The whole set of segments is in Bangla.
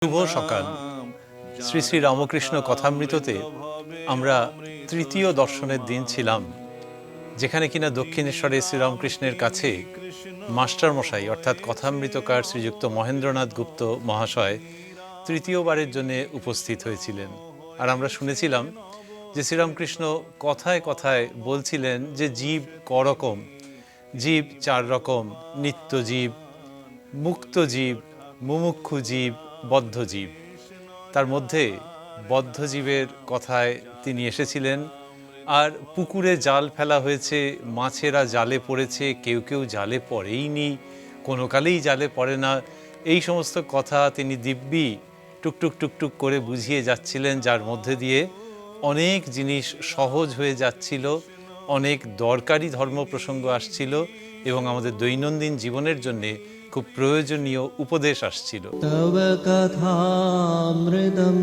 শুভ সকাল। শ্রী শ্রী রামকৃষ্ণ কথামৃততে আমরা তৃতীয় দর্শনের দিন ছিলাম, যেখানে কিনা দক্ষিণেশ্বরে শ্রীরামকৃষ্ণের কাছে মাস্টারমশাই অর্থাৎ কথামৃতকার শ্রীযুক্ত মহেন্দ্রনাথ গুপ্ত মহাশয় তৃতীয়বারের জন্য উপস্থিত হয়েছিলেন। আর আমরা শুনেছিলাম যে শ্রীরামকৃষ্ণ কথায় কথায় বলছিলেন যে জীব করকম, জীব চার রকম, নিত্য জীব, মুক্ত জীব, মুমুক্ষু জীব, বদ্ধ জীব। তার মধ্যে বদ্ধ জীবের কথায় তিনি এসেছিলেন। আর পুকুরে জাল ফেলা হয়েছে, মাছেরা জালে পড়েছে, কেউ কেউ জালে পড়েইনি, কোনো কালেই জালে পড়ে না, এই সমস্ত কথা তিনি দিব্যি টুকটুক টুকটুক করে বুঝিয়ে যাচ্ছিলেন, যার মধ্যে দিয়ে অনেক জিনিস সহজ হয়ে যাচ্ছিল, অনেক দরকারি ধর্ম প্রসঙ্গ আসছিল এবং আমাদের দৈনন্দিন জীবনের জন্যে খুব প্রয়োজনীয় উপদেশ আসছিল। তব কথামৃতম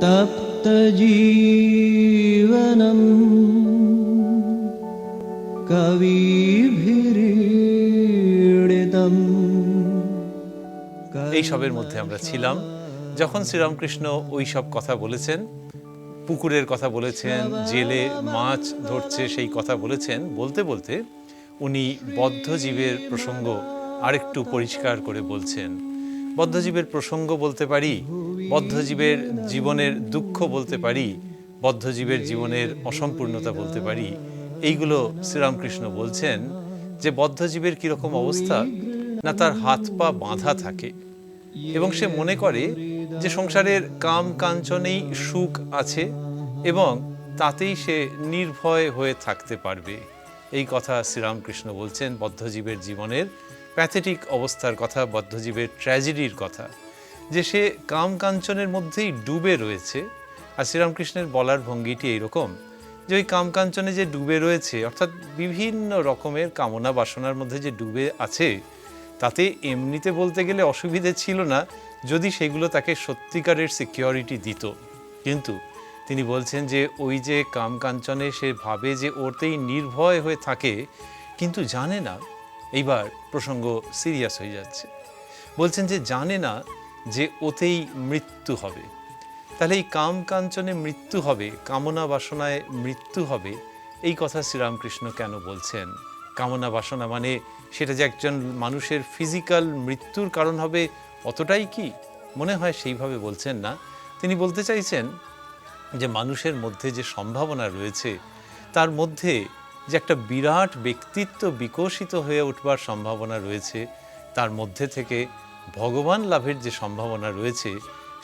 তপ্ত জীবনম কবিভিরীড়িতম। এই সবের মধ্যে আমরা ছিলাম যখন শ্রীরামকৃষ্ণ ওই সব কথা বলেছেন, পুকুরের কথা বলেছেন, জেলে মাছ ধরছে সেই কথা বলেছেন। বলতে বলতে উনি বদ্ধজীবের প্রসঙ্গ আরেকটু পরিষ্কার করে বলছেন। বদ্ধজীবের প্রসঙ্গ বলতে পারি, বদ্ধজীবের জীবনের দুঃখ বলতে পারি, বদ্ধজীবের জীবনের অসম্পূর্ণতা বলতে পারি। এইগুলো শ্রীরামকৃষ্ণ বলছেন যে বদ্ধজীবের কীরকম অবস্থা না, তার হাত পা বাঁধা থাকে এবং সে মনে করে যে সংসারের কাম কাঞ্চনেই সুখ আছে এবং তাতেই সে নির্ভয় হয়ে থাকতে পারবে। এই কথা শ্রীরামকৃষ্ণ বলছেন বদ্ধজীবের জীবনের প্যাথেটিক অবস্থার কথা, বদ্ধজীবের ট্র্যাজেডির কথা, যে সে কাম কাঞ্চনের মধ্যেই ডুবে রয়েছে। আর শ্রীরামকৃষ্ণের বলার ভঙ্গিটি এইরকম যে ওই কাম কাঞ্চনে যে ডুবে রয়েছে, অর্থাৎ বিভিন্ন রকমের কামনা বাসনার মধ্যে যে ডুবে আছে, তাতে এমনিতে বলতে গেলে অসুবিধে ছিল না যদি সেগুলো তাকে সত্যিকারের সিকিউরিটি দিত। কিন্তু তিনি বলছেন যে ওই যে কাম কাঞ্চনে সে ভাবে যে ওতেই নির্ভয় হয়ে থাকে, কিন্তু জানে না, এইবার প্রসঙ্গ সিরিয়াস হয়ে যাচ্ছে, বলছেন যে জানে না যে ওতেই মৃত্যু হবে। তাহলে এই কাম কাঞ্চনে মৃত্যু হবে, কামনা বাসনায় মৃত্যু হবে, এই কথা শ্রীরামকৃষ্ণ কেন বলছেন? কামনা বাসনা মানে সেটা যে একজন মানুষের ফিজিক্যাল মৃত্যুর কারণ হবে, অতটাই কি? মনে হয় সেইভাবে বলছেন না। তিনি বলতে চাইছেন যে মানুষের মধ্যে যে সম্ভাবনা রয়েছে, তার মধ্যে যে একটা বিরাট ব্যক্তিত্ব বিকশিত হয়ে উঠবার সম্ভাবনা রয়েছে, তার মধ্যে থেকে ভগবান লাভের যে সম্ভাবনা রয়েছে,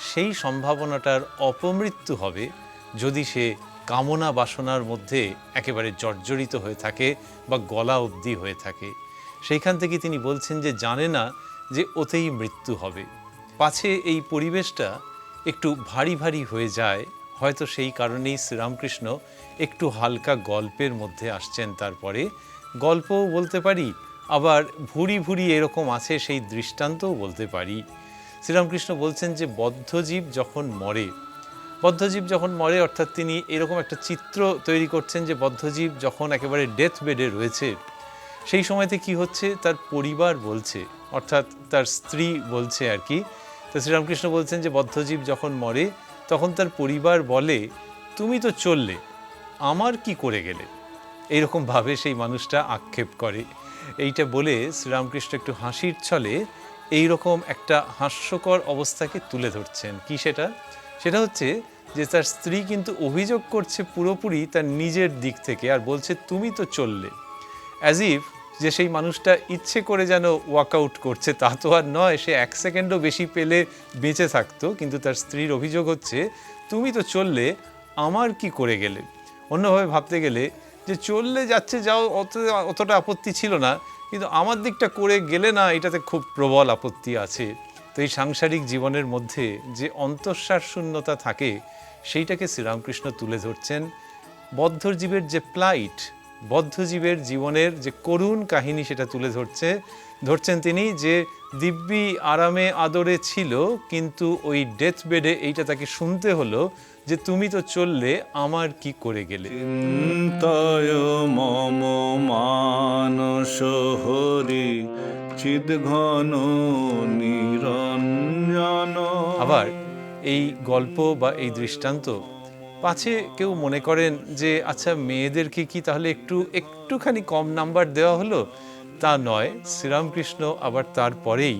সেই সম্ভাবনাটার অপমৃত্যু হবে যদি সে কামনা বাসনার মধ্যে একেবারে জর্জরিত হয়ে থাকে বা গলা অবধি হয়ে থাকে। সেইখান থেকে তিনি বলছেন যে জানে না যে ওতেই মৃত্যু হবে। পাছে এই পরিবেশটা একটু ভারী ভারী হয়ে যায়, হয়তো সেই কারণেই শ্রীরামকৃষ্ণ একটু হালকা গল্পের মধ্যে আসছেন। তারপরে গল্পও বলতে পারি, আবার ভুরি ভুরি এরকম আছে সেই দৃষ্টান্তও বলতে পারি। শ্রীরামকৃষ্ণ বলছেন যে বদ্ধজীব যখন মরে, বদ্ধজীব যখন মরে অর্থাৎ তিনি এরকম একটা চিত্র তৈরি করছেন যে বদ্ধজীব যখন একেবারে ডেথ বেডে রয়েছে, সেই সময়তে কি হচ্ছে, তার পরিবার বলছে, অর্থাৎ তার স্ত্রী বলছে আর কি। তো শ্রীরামকৃষ্ণ বলছেন যে বদ্ধজীব যখন মরে তখন তার পরিবার বলে, তুমি তো চললে, আমার কি করে গেলে, এইরকমভাবে সেই মানুষটা আক্ষেপ করে। এইটা বলে শ্রীরামকৃষ্ণ একটু হাসির ছলে এইরকম একটা হাস্যকর অবস্থাকে তুলে ধরছেন। কি সেটা? সেটা হচ্ছে যে তার স্ত্রী কিন্তু অভিযোগ করছে পুরোপুরি তার নিজের দিক থেকে, আর বলছে তুমি তো চললে, অ্যাজ ইফ যে সেই মানুষটা ইচ্ছে করে যেন ওয়াকআউট করছে, তা তো আর নয়, সে এক সেকেন্ডও বেশি পেলে বেঁচে থাকতো। কিন্তু তার স্ত্রীর অভিযোগ হচ্ছে তুমি তো চললে, আমার কি করে গেলে। অন্যভাবে ভাবতে গেলে যে চললে যাচ্ছে যাও, অতটা আপত্তি ছিল না, কিন্তু আমার দিকটা করে গেলে না, এটাতে খুব প্রবল আপত্তি আছে। তো এই সাংসারিক জীবনের মধ্যে যে অন্তঃসার শূন্যতা থাকে, সেইটাকে শ্রীরামকৃষ্ণ তুলে ধরছেন। বদ্ধজীবের যে প্লাইট, বদ্ধজীবের জীবনের যে করুণ কাহিনী, সেটা তুলে ধরছেন তিনি, যে দিব্যি আরামে আদরে ছিল, কিন্তু ওই ডেথ বেডে এইটা তাকে শুনতে হলো যে তুমি তো চললে, আমার কি করে গেলে। চিন্তয় মম মানস হরি চিদ ঘন নিরঞ্জন। আবার এই গল্প বা এই দৃষ্টান্ত পাছে কেউ মনে করেন যে আচ্ছা মেয়েদেরকে কি তাহলে একটুখানি কম নাম্বার দেওয়া হলো, তা নয়। শ্রীরামকৃষ্ণ আবার তারপরেই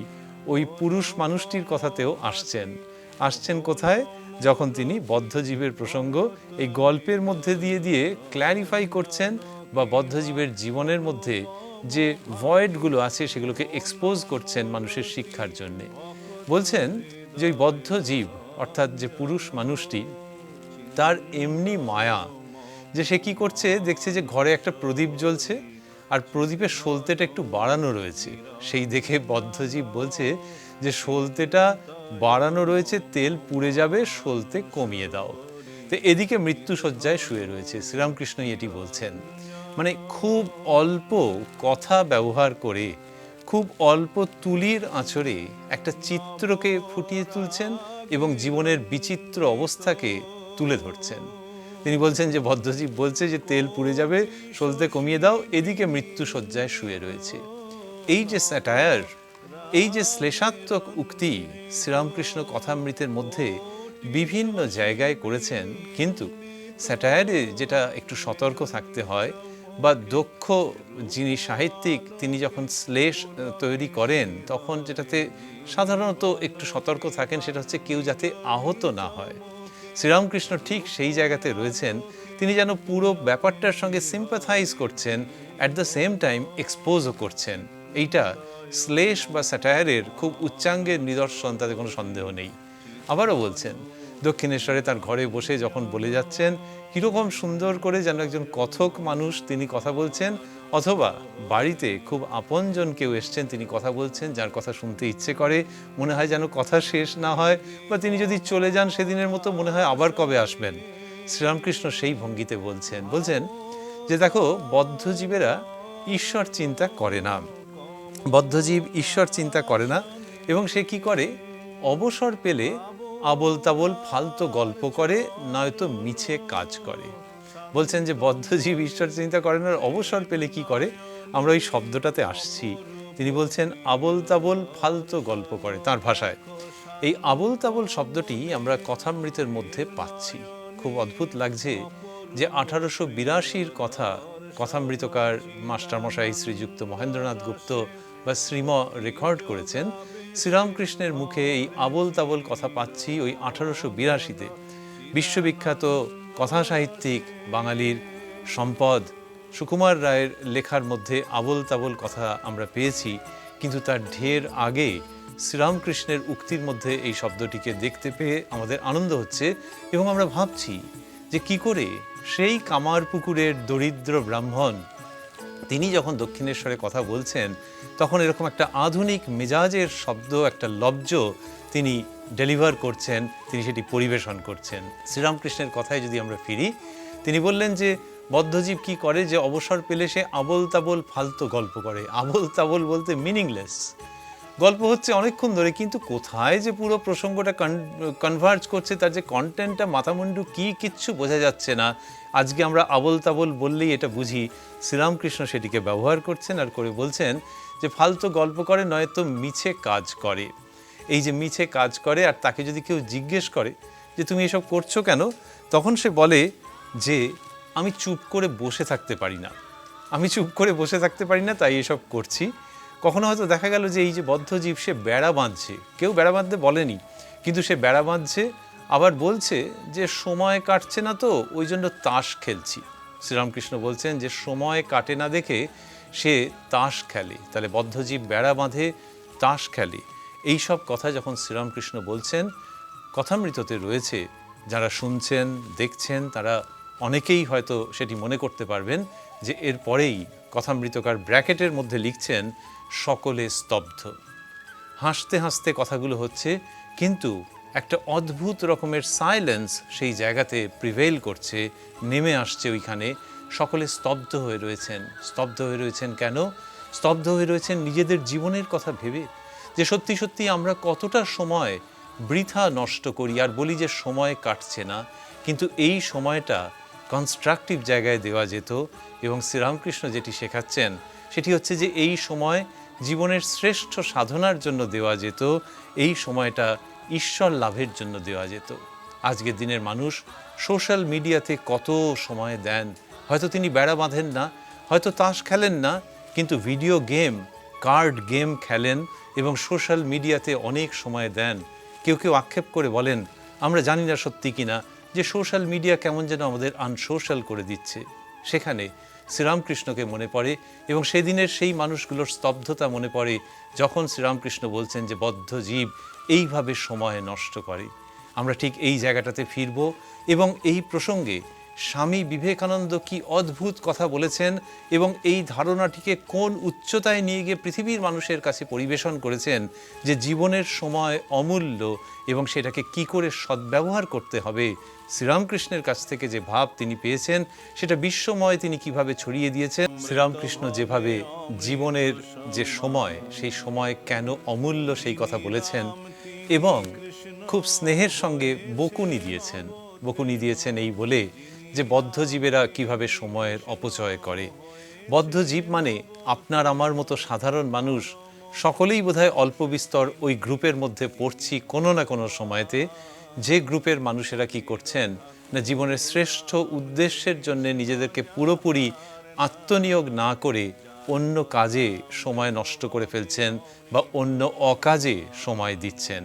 ওই পুরুষ মানুষটির কথাতেও আসছেন কোথায়? যখন তিনি বদ্ধজীবের প্রসঙ্গ এই গল্পের মধ্যে দিয়ে দিয়ে ক্ল্যারিফাই করছেন বা বদ্ধজীবের জীবনের মধ্যে যে ভয়েডগুলো আছে সেগুলোকে এক্সপোজ করছেন মানুষের শিক্ষার জন্যে। বলছেন যে ওই বদ্ধজীব অর্থাৎ যে পুরুষ মানুষটি, তার এমনি মায়া যে সে কি করছে, দেখছে যে ঘরে একটা প্রদীপ জ্বলছে আর প্রদীপের সলতেটা একটু বাড়ানো রয়েছে। সেই দেখে বদ্ধজীব বলছে যে সলতেটা বাড়ানো রয়েছে, তেল পুড়ে যাবে, সলতে কমিয়ে দাও। তো এদিকে মৃত্যুশয্যায় শুয়ে রয়েছে। শ্রীরামকৃষ্ণই এটি বলছেন। মানে খুব অল্প কথা ব্যবহার করে, খুব অল্প তুলির আঁচড়ে একটা চিত্রকে ফুটিয়ে তুলছেন এবং জীবনের বিচিত্র অবস্থাকে তুলে ধরছেন। তিনি বলছেন যে বদ্ধজীব বলছে যে তেল পুড়ে যাবে, সলতে কমিয়ে দাও, এদিকে মৃত্যুশয্যায় শুয়ে রয়েছে। এই যে স্যাটায়ার, এই যে শ্লেষাত্মক উক্তি শ্রীরামকৃষ্ণ কথামৃতের মধ্যে বিভিন্ন জায়গায় করেছেন, কিন্তু স্যাটায়ারে যেটা একটু সতর্ক থাকতে হয় বা দক্ষ যিনি সাহিত্যিক তিনি যখন শ্লেষ তৈরি করেন তখন যেটাতে সাধারণত একটু সতর্ক থাকেন সেটা হচ্ছে কেউ যাতে আহত না হয়। শ্রীরামকৃষ্ণ ঠিক সেই জায়গাতে রয়েছেন, তিনি যেন পুরো ব্যাপারটার সঙ্গে সিম্প্যাথাইজ করছেন, অ্যাট দ্য সেম টাইম এক্সপোজও করছেন। এইটা শ্লেষ বা স্যাটায়ারের খুব উচ্চাঙ্গের নিদর্শন, তাতে কোনো সন্দেহ নেই। আবারও বলছেন দক্ষিণেশ্বরে তার ঘরে বসে যখন বলে যাচ্ছেন, কীরকম সুন্দর করে যেন একজন কথক মানুষ তিনি কথা বলছেন, অথবা বাড়িতে খুব আপনজন কেউ এসছেন তিনি কথা বলছেন, যার কথা শুনতে ইচ্ছে করে, মনে হয় যেন কথা শেষ না হয়, বা তিনি যদি চলে যান সেদিনের মতো মনে হয় আবার কবে আসবেন। শ্রীরামকৃষ্ণ সেই ভঙ্গিতে বলছেন যে দেখো বদ্ধজীবেরা ঈশ্বর চিন্তা করে না, বদ্ধজীব ঈশ্বর চিন্তা করে না, এবং সে কি করে, অবসর পেলে আবোল তাবোল ফালতু গল্প করে, নয়তো মিছে কাজ করে। বলছেন যে বদ্ধজীব ঈশ্বর চিন্তা করে না, অবসর পেলে কি করে, আমরা ওই শব্দটাতে আসছি। তিনি বলছেন আবোল তাবোল ফালতু গল্প করে। তার ভাষায় এই আবোল তাবোল শব্দটি আমরা কথামৃতের মধ্যে পাচ্ছি। খুব অদ্ভুত লাগছে যে 1882 কথা কথামৃতকার মাস্টারমশাই শ্রীযুক্ত মহেন্দ্রনাথ গুপ্ত বা শ্রীম রেকর্ড করেছেন। শ্রীরামকৃষ্ণের মুখে এই আবোল তাবোল কথা পাচ্ছি ওই 1882-তে। বিশ্ববিখ্যাত কথা সাহিত্যিক বাঙালির সম্পদ সুকুমার রায়ের লেখার মধ্যে আবোল তাবোল কথা আমরা পেয়েছি, কিন্তু তার ঢের আগে শ্রীরামকৃষ্ণের উক্তির মধ্যে এই শব্দটিকে দেখতে পেয়ে আমাদের আনন্দ হচ্ছে, এবং আমরা ভাবছি যে কি করে সেই কামারপুকুরের দরিদ্র ব্রাহ্মণ তিনি যখন দক্ষিণেশ্বরে কথা বলছেন তখন এরকম একটা আধুনিক মেজাজের শব্দ, একটা লব্জ তিনি ডেলিভার করছেন, তিনি সেটি পরিবেশন করছেন। শ্রীরামকৃষ্ণের কথায় যদি আমরা ফিরি, তিনি বললেন যে বদ্ধজীব কি করে, যে অবসর পেলে সে আবোল তাবোল ফালতু গল্প করে। আবোল তাবোল বলতে মিনিংলেস গল্প হচ্ছে অনেকক্ষণ ধরে, কিন্তু কোথায় যে পুরো প্রসঙ্গটা কনভার্জ করছে, তার যে কন্টেন্টটা মাথামুন্ডু কি, কিচ্ছু বোঝা যাচ্ছে না। আজকে আমরা আবোল তাবোল বললেই এটা বুঝি, শ্রীরামকৃষ্ণ সেটিকে ব্যবহার করছেন আর করে বলছেন যে ফালতু গল্প করে, নয়তো মিছে কাজ করে। এই যে মিছে কাজ করে, আর তাকে যদি কেউ জিজ্ঞেস করে যে তুমি এসব করছো কেন, তখন সে বলে যে আমি চুপ করে বসে থাকতে পারি না, আমি চুপ করে বসে থাকতে পারি না, তাই এসব করছি। কখনো হয়তো দেখা গেল যে এই যে বদ্ধজীব সে বেড়া বাঁধছে, কেউ বেড়া বাঁধতে বলেনি, কিন্তু সে বেড়া বাঁধছে, আবার বলছে যে সময় কাটছে না তো ওই জন্য তাস খেলছি। শ্রীরামকৃষ্ণ বলছেন যে সময় কাটে না দেখে সে তাস খেলে। তাহলে বদ্ধজীব বেড়া বাঁধে, তাস খেলে। এই সব কথা যখন শ্রীরামকৃষ্ণ বলছেন, কথামৃততে রয়েছে, যারা শুনছেন দেখছেন তারা অনেকেই হয়তো সেটি মনে করতে পারবেন যে এরপরেই কথামৃতকার ব্র্যাকেটের মধ্যে লিখছেন সকলে স্তব্ধ। হাসতে হাসতে কথাগুলো হচ্ছে, কিন্তু একটা অদ্ভুত রকমের সাইলেন্স সেই জায়গাতে প্রিভেইল করছে, নেমে আসছে ওইখানে। সকলে স্তব্ধ হয়ে রয়েছেন। স্তব্ধ হয়ে রয়েছেন কেন? স্তব্ধ হয়ে রয়েছেন নিজেদের জীবনের কথা ভেবে, যে সত্যি সত্যি আমরা কতটা সময় বৃথা নষ্ট করি আর বলি যে সময় কাটছে না, কিন্তু এই সময়টা কনস্ট্রাকটিভ জায়গায় দেওয়া যেত। এবং শ্রীরামকৃষ্ণ যেটি শেখাচ্ছেন সেটি হচ্ছে যে এই সময় জীবনের শ্রেষ্ঠ সাধনার জন্য দেওয়া যেত, এই সময়টা ঈশ্বর লাভের জন্য দেওয়া যেত। আজকের দিনের মানুষ সোশ্যাল মিডিয়াতে কত সময় দেন। হয়তো তিনি বেড়া বাঁধেন না, হয়তো তাস খেলেন না, কিন্তু ভিডিও গেম, কার্ড গেম খেলেন এবং সোশ্যাল মিডিয়াতে অনেক সময় দেন। কেউ কেউ আক্ষেপ করে বলেন, আমরা জানি না সত্যি কিনা, যে সোশ্যাল মিডিয়া কেমন যেন আমাদের আনসোশ্যাল করে দিচ্ছে। সেখানে শ্রীরামকৃষ্ণকে মনে পড়ে এবং সেদিনের সেই মানুষগুলোর স্তব্ধতা মনে পড়ে যখন শ্রীরামকৃষ্ণ বলছেন যে বদ্ধ জীব এইভাবে সময় নষ্ট করে। আমরা ঠিক এই জায়গাটাতে ফিরব এবং এই প্রসঙ্গে স্বামী বিবেকানন্দ কি অদ্ভুত কথা বলেছেন এবং এই ধারণাটিকে কোন উচ্চতায় নিয়ে গিয়ে পৃথিবীর মানুষের কাছে পরিবেশন করেছেন, যে জীবনের সময় অমূল্য এবং সেটাকে কি করে সদ্ব্যবহার করতে হবে। শ্রীরামকৃষ্ণের কাছ থেকে যে ভাব তিনি পেয়েছেন সেটা বিশ্বময় তিনি কিভাবে ছড়িয়ে দিয়েছেন। শ্রীরামকৃষ্ণ যেভাবে জীবনের যে সময়, সেই সময় কেন অমূল্য সেই কথা বলেছেন এবং খুব স্নেহের সঙ্গে বকুনি দিয়েছেন এই বলে যে বদ্ধজীবেরা কিভাবে সময়ের অপচয় করে। বদ্ধজীব মানে আপনার আমার মতো সাধারণ মানুষ সকলেই বোধহয় অল্প বিস্তর ওই গ্রুপের মধ্যে পড়ছি কোনো না কোনো সময়তে, যে গ্রুপের মানুষেরা কি করছেন না, জীবনের শ্রেষ্ঠ উদ্দেশ্যের জন্য নিজেদেরকে পুরোপুরি আত্মনিয়োগ না করে অন্য কাজে সময় নষ্ট করে ফেলছেন বা অন্য অকাজে সময় দিচ্ছেন।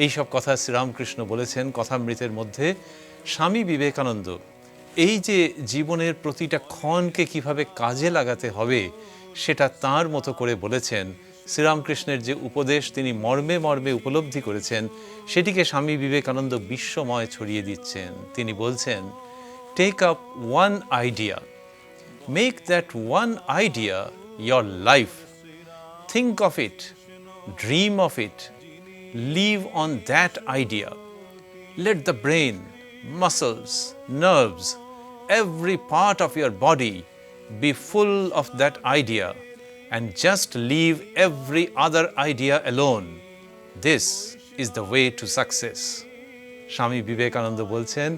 এইসব কথা শ্রীরামকৃষ্ণ বলেছেন কথামৃতের মধ্যে। স্বামী বিবেকানন্দ এই যে জীবনের প্রতিটা ক্ষণকে কিভাবে কাজে লাগাতে হবে সেটা তার মতো করে বলেছেন। শ্রীরামকৃষ্ণের যে উপদেশ তিনি মর্মে মর্মে উপলব্ধি করেছেন, সেটিকে স্বামী বিবেকানন্দ বিশ্বময় ছড়িয়ে দিচ্ছেন। তিনি বলছেন, take up one idea, make that one idea your life. Think of it, dream of it, live on that idea. Let the brain, muscles, nerves, every part of your body be full of that idea and just leave every other idea alone. This is the way to success. Swami Vivekananda বলছেন,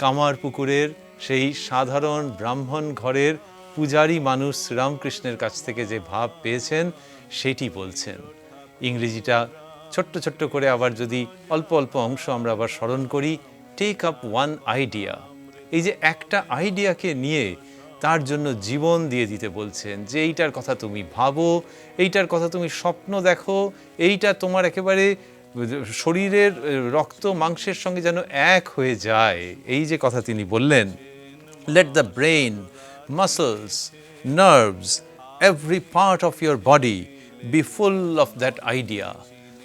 কামারপুকুরের সেই সাধারণ ব্রাহ্মণ ঘরের পূজারী মানুষ শ্রীরামকৃষ্ণের কাছ থেকে যে ভাব পেয়েছেন সেটি বলছেন। ইংরেজিটা ছোট্ট ছোট্ট করে আবার যদি অল্প অল্প অংশ আমরা আবার স্মরণ করি, টেক আপ ওয়ান আইডিয়া। এই যে একটা আইডিয়াকে নিয়ে তার জন্য জীবন দিয়ে দিতে বলছেন, যে এইটার কথা তুমি ভাবো, এইটার কথা তুমি স্বপ্ন দেখো, এইটা তোমার একেবারে শরীরের রক্ত মাংসের সঙ্গে যেন এক হয়ে যায়। এই যে কথা তিনি বললেন, let the brain, muscles, nerves, every part of your body be full of that idea.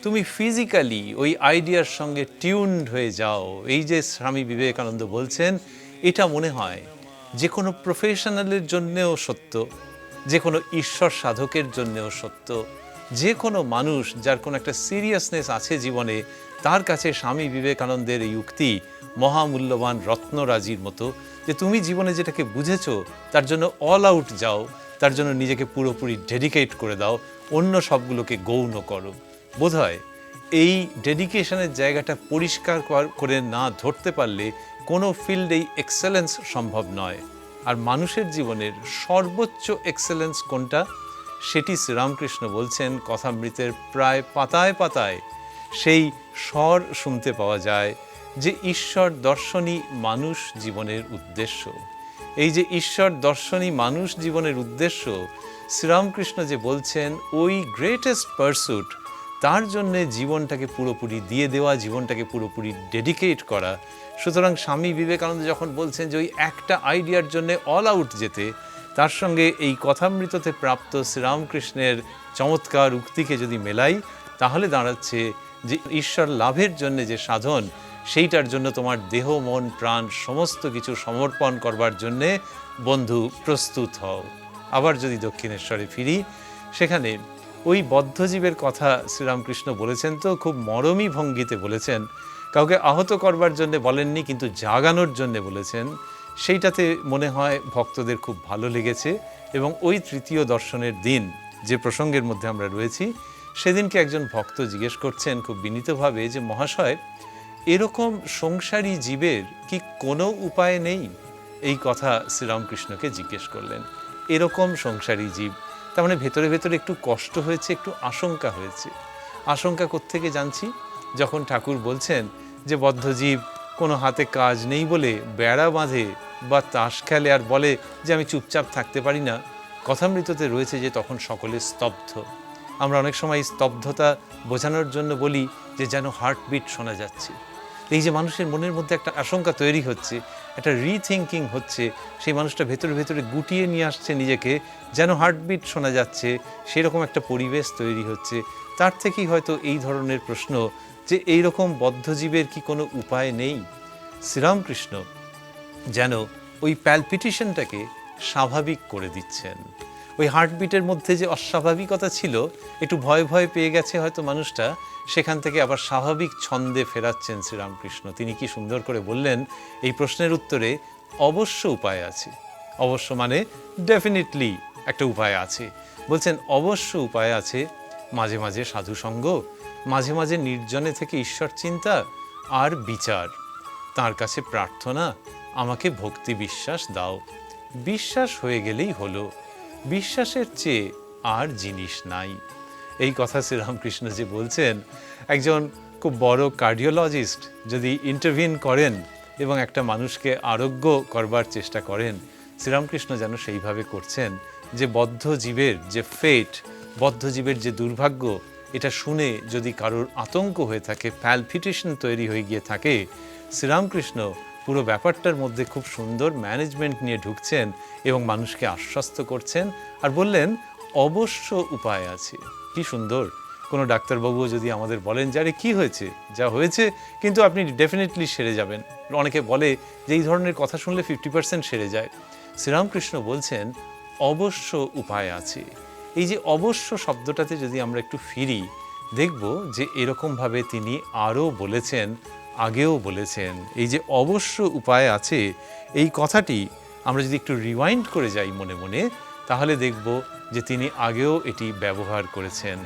তুমি ফিজিক্যালি ওই আইডিয়ার সঙ্গে টিউনড হয়ে যাও। এই যে স্বামী বিবেকানন্দ বলছেন, এটা মনে হয় যে কোনো প্রফেশনালের জন্যেও সত্য, যে কোনো ঈশ্বর সাধকের জন্যেও সত্য, যে কোনো মানুষ যার কোনো একটা সিরিয়াসনেস আছে জীবনে, তার কাছে স্বামী বিবেকানন্দের এই উক্তি মহামূল্যবান রত্নরাজির মতো, যে তুমি জীবনে যেটাকে বুঝেছো তার জন্য অল আউট যাও, তার জন্য নিজেকে পুরোপুরি ডেডিকেট করে দাও, অন্য সবগুলোকে গৌণ করো। বোধহয় এই ডেডিকেশনের জায়গাটা পরিষ্কার করে না ধরতে পারলে কোনো ফিল্ডেই এক্সেলেন্স সম্ভব নয়। আর মানুষের জীবনের সর্বোচ্চ এক্সেলেন্স কোনটা, সেটি শ্রীরামকৃষ্ণ বলছেন কথামৃতের প্রায় পাতায় পাতায় সেই স্বর শুনতে পাওয়া যায়, যে ঈশ্বর দর্শনই মানুষ জীবনের উদ্দেশ্য। এই যে ঈশ্বর দর্শনই মানুষ জীবনের উদ্দেশ্য, শ্রীরামকৃষ্ণ যে বলছেন ওই গ্রেটেস্ট পারসুট, তার জন্যে জীবনটাকে পুরোপুরি দিয়ে দেওয়া, জীবনটাকে পুরোপুরি ডেডিকেট করা। সুতরাং স্বামী বিবেকানন্দ যখন বলছেন যে ওই একটা আইডিয়ার জন্যে অল আউট যেতে, তার সঙ্গে এই কথামৃততে প্রাপ্ত শ্রীরামকৃষ্ণের চমৎকার উক্তিকে যদি মেলাই, তাহলে দাঁড়াচ্ছে যে ঈশ্বর লাভের জন্যে যে সাধন, সেইটার জন্য তোমার দেহ মন প্রাণ সমস্ত কিছু সমর্পণ করবার জন্যে বন্ধু প্রস্তুত হও। আবার যদি দক্ষিণেশ্বরে ফিরি, সেখানে ওই বদ্ধজীবের কথা শ্রীরামকৃষ্ণ বলেছেন, তো খুব মরমী ভঙ্গিতে বলেছেন, কাউকে আহত করবার জন্য বলেননি, কিন্তু জাগানোর জন্য বলেছেন। সেইটাতে মনে হয় ভক্তদের খুব ভালো লেগেছে। এবং ওই তৃতীয় দর্শনের দিন, যে প্রসঙ্গের মধ্যে আমরা রয়েছি, সেদিনকে একজন ভক্ত জিজ্ঞেস করছেন খুব বিনীতভাবে যে, মহাশয়, এরকম সংসারী জীবের কি কোনো উপায় নেই? এই কথা শ্রীরামকৃষ্ণকে জিজ্ঞেস করলেন। এরকম সংসারী জীব, তার মানে ভেতরে ভেতরে একটু কষ্ট হয়েছে, একটু আশঙ্কা হয়েছে। আশঙ্কা কোত্থেকে জানছি? যখন ঠাকুর বলছেন যে বদ্ধজীব কোনো হাতে কাজ নেই বলে বেড়া বাঁধে বা তাস খেলে আর বলে যে আমি চুপচাপ থাকতে পারি না, কথামৃততে রয়েছে যে তখন সকলে স্তব্ধ। আমরা অনেক সময় স্তব্ধতা বোঝানোর জন্য বলি যে যেন হার্টবিট শোনা যাচ্ছে। এই যে মানুষের মনের মধ্যে একটা আশঙ্কা তৈরি হচ্ছে, একটা রিথিঙ্কিং হচ্ছে, সেই মানুষটা ভেতরে ভেতরে গুটিয়ে নিয়ে আসছে নিজেকে, যেন হার্টবিট শোনা যাচ্ছে, সেরকম একটা পরিবেশ তৈরি হচ্ছে। তার থেকেই হয়তো এই ধরনের প্রশ্ন যে এইরকম বদ্ধজীবের কি কোনো উপায় নেই? শ্রীরামকৃষ্ণ যেন ওই প্যালপিটেশনটাকে স্বাভাবিক করে দিচ্ছেন। ওই হার্টবিটের মধ্যে যে অস্বাভাবিকতা ছিল, একটু ভয় ভয় পেয়ে গেছে হয়তো মানুষটা, সেখান থেকে আবার স্বাভাবিক ছন্দে ফেরাচ্ছেন শ্রীরামকৃষ্ণ। তিনি কি সুন্দর করে বললেন এই প্রশ্নের উত্তরে, অবশ্য উপায় আছে। অবশ্য মানে ডেফিনেটলি একটা উপায় আছে। বলছেন অবশ্য উপায় আছে, মাঝে মাঝে সাধুসঙ্গ, মাঝে মাঝে নির্জনে থেকে ঈশ্বর চিন্তা আর বিচার, তার কাছে প্রার্থনা, আমাকে ভক্তি বিশ্বাস দাও। বিশ্বাস হয়ে গেলেই হলো, বিশ্বাসের চেয়ে আর জিনিস নাই। এই কথা শ্রীরামকৃষ্ণ যে বলছেন, একজন খুব বড় কার্ডিওলজিস্ট যদি ইন্টারভিন করেন এবং একটা মানুষকে আরোগ্য করবার চেষ্টা করেন, শ্রীরামকৃষ্ণ যেন সেইভাবে করছেন যে বদ্ধজীবের যে ফেট, বদ্ধজীবের যে দুর্ভাগ্য, এটা শুনে যদি কারোর আতঙ্ক হয়ে থাকে, প্যালপিটেশন তৈরি হয়ে গিয়ে থাকে, শ্রীরামকৃষ্ণ পুরো ব্যাপারটার মধ্যে খুব সুন্দর ম্যানেজমেন্ট নিয়ে ঢুকছেন এবং মানুষকে আশ্বস্ত করছেন আর বললেন অবশ্য উপায় আছে। কি সুন্দর! কোনো ডাক্তারবাবুও যদি আমাদের বলেন যে আরে কী হয়েছে, যা হয়েছে কিন্তু আপনি ডেফিনেটলি সেরে যাবেন, অনেকে বলে যে এই ধরনের কথা শুনলে 50% সেরে যায়। শ্রীরামকৃষ্ণ বলছেন অবশ্য উপায় আছে। এই যে অবশ্য শব্দটাতে যদি আমরা একটু ফিরি, দেখব যে এরকমভাবে তিনি আরও বলেছেন, আগেও বলেছেন। এই যে অবশ্য উপায় আছে, এই কথাটি আমরা যদি একটু রিওয়াইন্ড করে যাই মনে মনে, তাহলে দেখব যে তিনি আগেও এটি ব্যবহার করেছেন।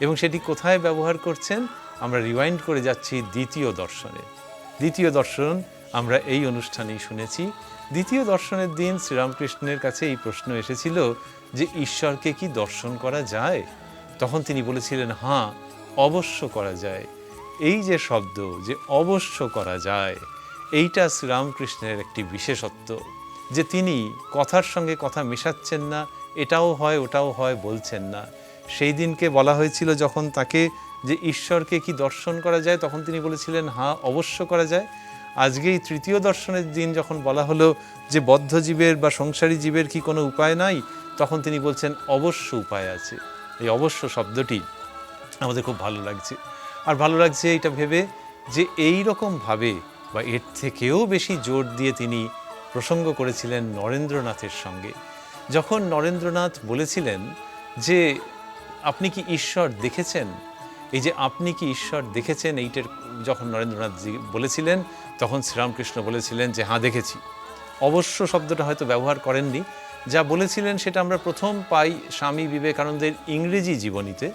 এবং সেটি কোথায় ব্যবহার করছেন? আমরা রিওয়াইন্ড করে যাচ্ছি দ্বিতীয় দর্শনে। দ্বিতীয় দর্শন আমরা এই অনুষ্ঠানেই শুনেছি। দ্বিতীয় দর্শনের দিন শ্রীরামকৃষ্ণের কাছে এই প্রশ্ন এসেছিল যে ঈশ্বরকে কি দর্শন করা যায়? তখন তিনি বলেছিলেন হ্যাঁ, অবশ্য করা যায়। এই যে শব্দ যে অবশ্য করা যায়, এইটা শ্রীরামকৃষ্ণের একটি বিশেষত্ব, যে তিনি কথার সঙ্গে কথা মেশাচ্ছেন না, এটাও হয় ওটাও হয় বলছেন না। সেই দিনকে বলা হয়েছিল যখন তাকে যে ঈশ্বরকে কি দর্শন করা যায়, তখন তিনি বলেছিলেন হ্যাঁ, অবশ্য করা যায়। আজকে এই তৃতীয় দর্শনের দিন যখন বলা হলো যে বদ্ধজীবের বা সংসারী জীবের কি কোনো উপায় নাই, তখন তিনি বলছেন অবশ্য উপায় আছে। এই অবশ্য শব্দটি আমাদের খুব ভালো লাগছে। আর ভালো লাগছে এটা ভেবে যে এই রকমভাবে বা এর থেকেও বেশি জোর দিয়ে তিনি প্রসঙ্গ করেছিলেন নরেন্দ্রনাথের সঙ্গে। যখন নরেন্দ্রনাথ বলেছিলেন যে আপনি কি ঈশ্বর দেখেছেন, এই যে আপনি কি ঈশ্বর দেখেছেন, এইটার যখন নরেন্দ্রনাথজি বলেছিলেন, তখন শ্রীরামকৃষ্ণ বলেছিলেন যে হ্যাঁ দেখেছি। অবশ্য শব্দটা হয়তো ব্যবহার করেননি। যা বলেছিলেন সেটা আমরা প্রথম পাই স্বামী বিবেকানন্দের ইংরেজি জীবনীতে।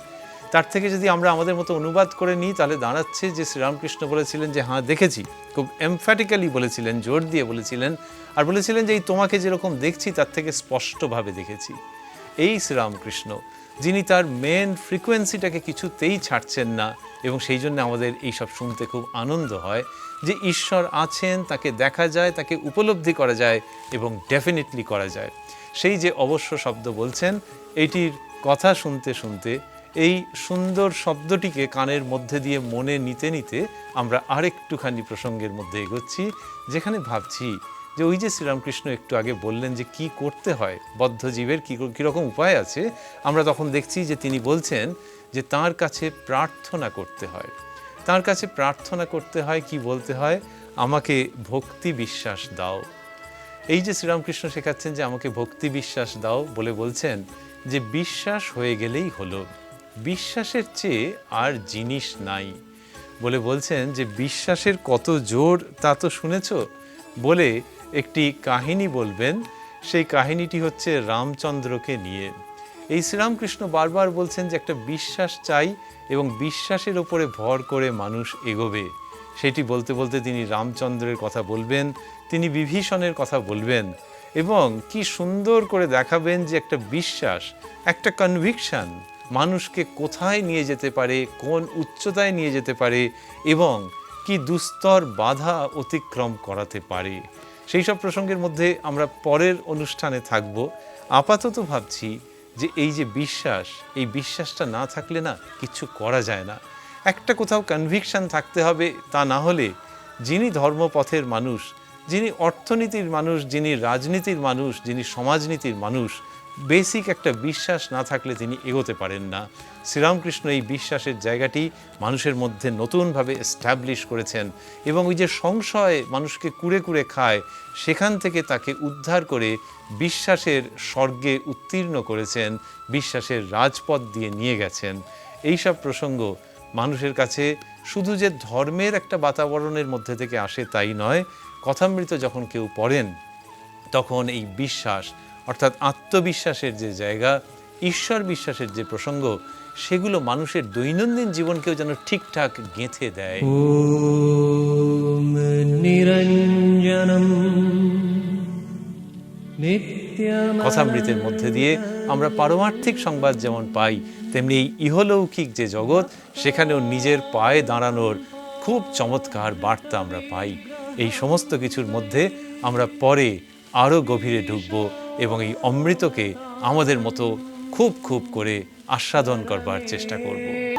তার থেকে যদি আমরা আমাদের মতো অনুবাদ করে নিই, তাহলে দাঁড়াচ্ছে যে শ্রীরামকৃষ্ণ বলেছিলেন যে হ্যাঁ দেখেছি, খুব এমফ্যাটিক্যালি বলেছিলেন, জোর দিয়ে বলেছিলেন। আর বলেছিলেন যে এই তোমাকে যেরকম দেখছি তার থেকে স্পষ্টভাবে দেখেছি। এই শ্রীরামকৃষ্ণ যিনি তার মেন ফ্রিকোয়েন্সিটাকে কিছুতেই ছাড়ছেন না, এবং সেই জন্য আমাদের এইসব শুনতে খুব আনন্দ হয় যে ঈশ্বর আছেন, তাকে দেখা যায়, তাকে উপলব্ধি করা যায় এবং ডেফিনেটলি করা যায়। সেই যে অবশ্য শব্দ বলছেন, এইটির কথা শুনতে শুনতে এই সুন্দর শব্দটিকে কানের মধ্যে দিয়ে মনে নিতে নিতে আমরা আরেকটুখানি প্রসঙ্গের মধ্যে এগোচ্ছি, যেখানে ভাবছি যে ওই যে শ্রীরামকৃষ্ণ একটু আগে বললেন যে কি করতে হয়, বদ্ধজীবের কীরকম উপায় আছে, আমরা তখন দেখছি যে তিনি বলছেন যে তার কাছে প্রার্থনা করতে হয়। তার কাছে প্রার্থনা করতে হয়, কি বলতে হয়, আমাকে ভক্তি বিশ্বাস দাও। এই যে শ্রীরামকৃষ্ণ শেখাচ্ছেন যে আমাকে ভক্তি বিশ্বাস দাও বলে বলছেন যে বিশ্বাস হয়ে গেলেই হলো, বিশ্বাসের চেয়ে আর জিনিস নাই। বলে বলছেন যে বিশ্বাসের কত জোর তা তো শুনেছ, বলে একটি কাহিনী বলবেন। সেই কাহিনীটি হচ্ছে রামচন্দ্রকে নিয়ে। এই শ্রীরামকৃষ্ণ বারবার বলছেন যে একটা বিশ্বাস চাই এবং বিশ্বাসের ওপরে ভর করে মানুষ এগোবে। সেটি বলতে বলতে তিনি রামচন্দ্রের কথা বলবেন, তিনি বিভীষণের কথা বলবেন এবং কি সুন্দর করে দেখাবেন যে একটা বিশ্বাস, একটা কনভিকশন মানুষকে কোথায় নিয়ে যেতে পারে, কোন উচ্চতায় নিয়ে যেতে পারে এবং কি দুস্তর বাধা অতিক্রম করাতে পারে। সেই সব প্রসঙ্গের মধ্যে আমরা পরের অনুষ্ঠানে থাকব। আপাতত ভাবছি যে এই যে বিশ্বাস, এই বিশ্বাসটা না থাকলে না কিছু করা যায় না। একটা কোথাও কনভিকশন থাকতে হবে, তা না হলে যিনি ধর্মপথের মানুষ, যিনি অর্থনীতির মানুষ, যিনি রাজনীতির মানুষ, যিনি সমাজনীতির মানুষ, বেসিক একটা বিশ্বাস না থাকলে তিনি এগোতে পারেন না। শ্রীরামকৃষ্ণ এই বিশ্বাসের জায়গাটি মানুষের মধ্যে নতুনভাবে এস্টাবলিশ করেছেন এবং ওই যে সংশয় মানুষকে কুড়ে কুড়ে খায়, সেখান থেকে তাকে উদ্ধার করে বিশ্বাসের স্বর্গে উত্তীর্ণ করেছেন, বিশ্বাসের রাজপথ দিয়ে নিয়ে গেছেন। এইসব প্রসঙ্গ মানুষের কাছে শুধু যে ধর্মের একটা বাতাবরণের মধ্যে থেকে আসে তাই নয়, কথামৃত যখন কেউ পড়েন তখন এই বিশ্বাস অর্থাৎ আত্মবিশ্বাসের যে জায়গা, ঈশ্বর বিশ্বাসের যে প্রসঙ্গ, সেগুলো মানুষের দৈনন্দিন জীবনকেও যেন ঠিকঠাক গেঁথে দেয়। ॐ निरञ्जनं नित्यमनन्तम् কথামৃতের মধ্যে দিয়ে আমরা পারমার্থিক সংবাদ যেমন পাই, তেমনি এই ইহলৌকিক যে জগৎ, সেখানেও নিজের পায়ে দাঁড়ানোর খুব চমৎকার বার্তা আমরা পাই। এই সমস্ত কিছুর মধ্যে আমরা পরে আরও গভীরে ঢুকব এবং এই অমৃতকে আমাদের মতো খুব খুব করে আস্বাদন করবার চেষ্টা করব।